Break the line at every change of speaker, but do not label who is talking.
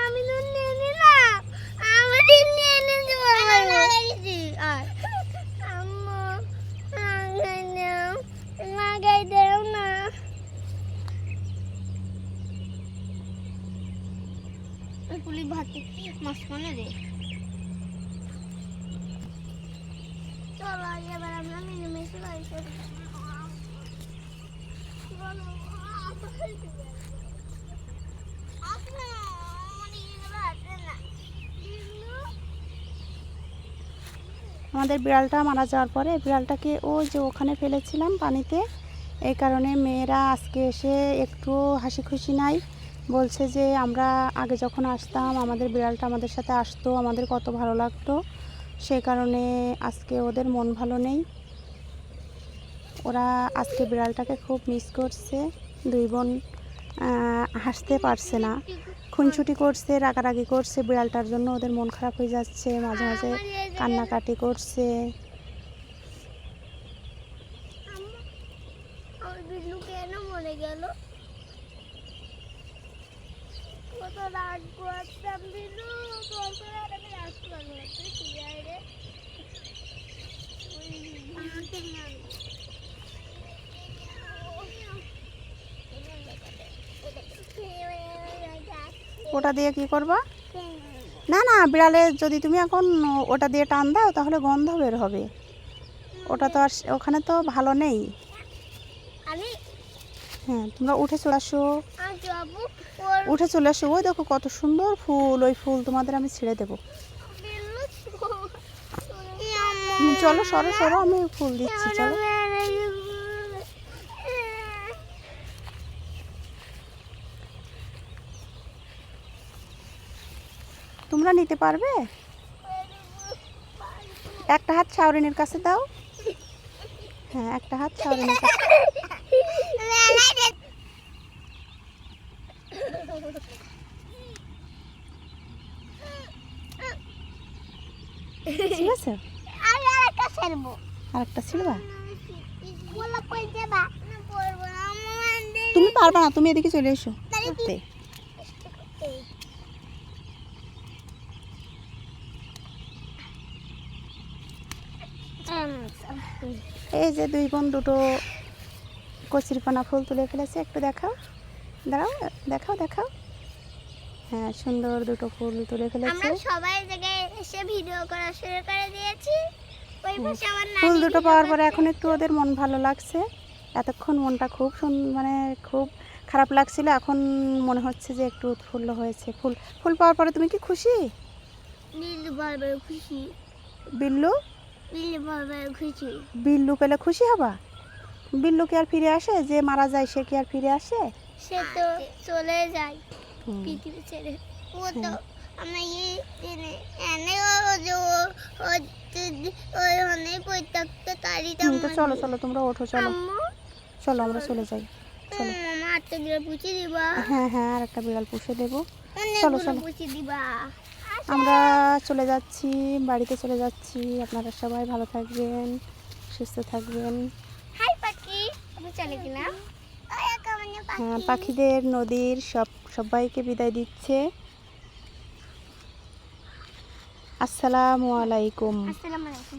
আমি তো নিয়ে নিলাম, আমাদের নিয়ে নিতে আম্মু লাগাই দেও না। পুলি ভাতে মাছ মানে রে। চলো এবার আমরা মিলেমিশে বাড়ি চলে যাই।
আমাদের বিড়ালটা মারা যাওয়ার পরে বিড়ালটাকে ওই যে ওখানে ফেলেছিলাম পানিতে, এই কারণে মেয়েরা আজকে এসে একটু হাসি খুশি নাই। বলছে যে আমরা আগে যখন আসতাম আমাদের বিড়ালটা আমাদের সাথে আসতো, আমাদের কত ভালো লাগতো, সে কারণে আজকে ওদের মন ভালো নেই। ওরা আজকে বিড়ালটাকে খুব মিস করছে। দুই বোন হাসতে পারছে না, খুনছুটি করছে, রাগারাগি করছে। বিড়ালটার জন্য ওদের মন খারাপ হয়ে যাচ্ছে, মাঝে মাঝে কান্নাকাটি করছে।
বিল্লু কেন মরে গেল? কত রাগ করতাম বিল্লু, তোর আর আমি রাগ করবো না, তুই ফিরে আয় রে।
ওটা দিয়ে কি করবা? না না, বিড়ালে যদি তুমি এখন ওটা দিয়ে টান দাও তাহলে গন্ধ বের হবে। ওটা তো আর ওখানে তো ভালো নেই। হ্যাঁ, তোমরা উঠে চলে আসো, উঠে চলে আসো। ওই দেখো কত সুন্দর ফুল, ওই ফুল তোমাদের আমি ছেড়ে দেবো। চলো সরো সরো, আমি ফুল দিচ্ছি, চলো। তোমরা নিতে পারবে? একটা হাত শাওরিনের কাছে দাও। হ্যাঁ, একটা হাত শাওরিনের কাছে। ঠিক আছে, আরেকটা ছিড়বা? তুমি পারবা না, তুমি এদিকে চলে এসো। এই যে দুই বোন দুটো কচুরিপানা ফুল তুলে ফেলেছে, একটু দেখাও, দাঁড়াও, দেখাও দেখাও। হ্যাঁ, সুন্দর দুটো ফুল তুলে ফেলেছে।
আমরা সবাই জায়গায় এসে ভিডিও করা শুরু করে দিয়েছি। ওই পাশে আমার
ফুল
নানি
দুটো পাওয়ার পরে এখন একটু ওদের মন ভালো লাগছে। এতক্ষণ মনটা খুব মানে খুব খারাপ লাগছিল, এখন মনে হচ্ছে যে একটু উৎফুল্ল হয়েছে। ফুল ফুল পাওয়ার পরে তুমি কি খুশি?
বিল্লু বারবার খুশি।
বিল্লু
বিল্লু বারবার খুশি।
বিল্লু পেলে খুশি হবা? বিল্লু কি আর ফিরে আসে? যে মারা যায় সে কি আর ফিরে আসে?
সে তো চলে যায় পৃথিবী ছেড়ে। ও তো আমরা দিনে এনে ওই অনেক বই থাকতে তারিতাম।
তো চলো চলো, তোমরা ওঠো, চলো চলো আমরা চলে যাই। চলো
মামা আরেকটা বিড়াল পুষে দিবা?
হ্যাঁ হ্যাঁ, আর একটা বিড়াল পুষে দেবো। চলো চলো,
পুষে দিবা।
আমরা চলে যাচ্ছি, বাড়িতে চলে যাচ্ছি। আপনারা সবাই ভালো থাকবেন, সুস্থ থাকবেন।
হাই পাখি, আমি চলে গেলাম।
হ্যাঁ, পাখিদের নদীর সবাইকে বিদায় দিচ্ছে। আসসালামু আলাইকুম।
আসসালামু আলাইকুম।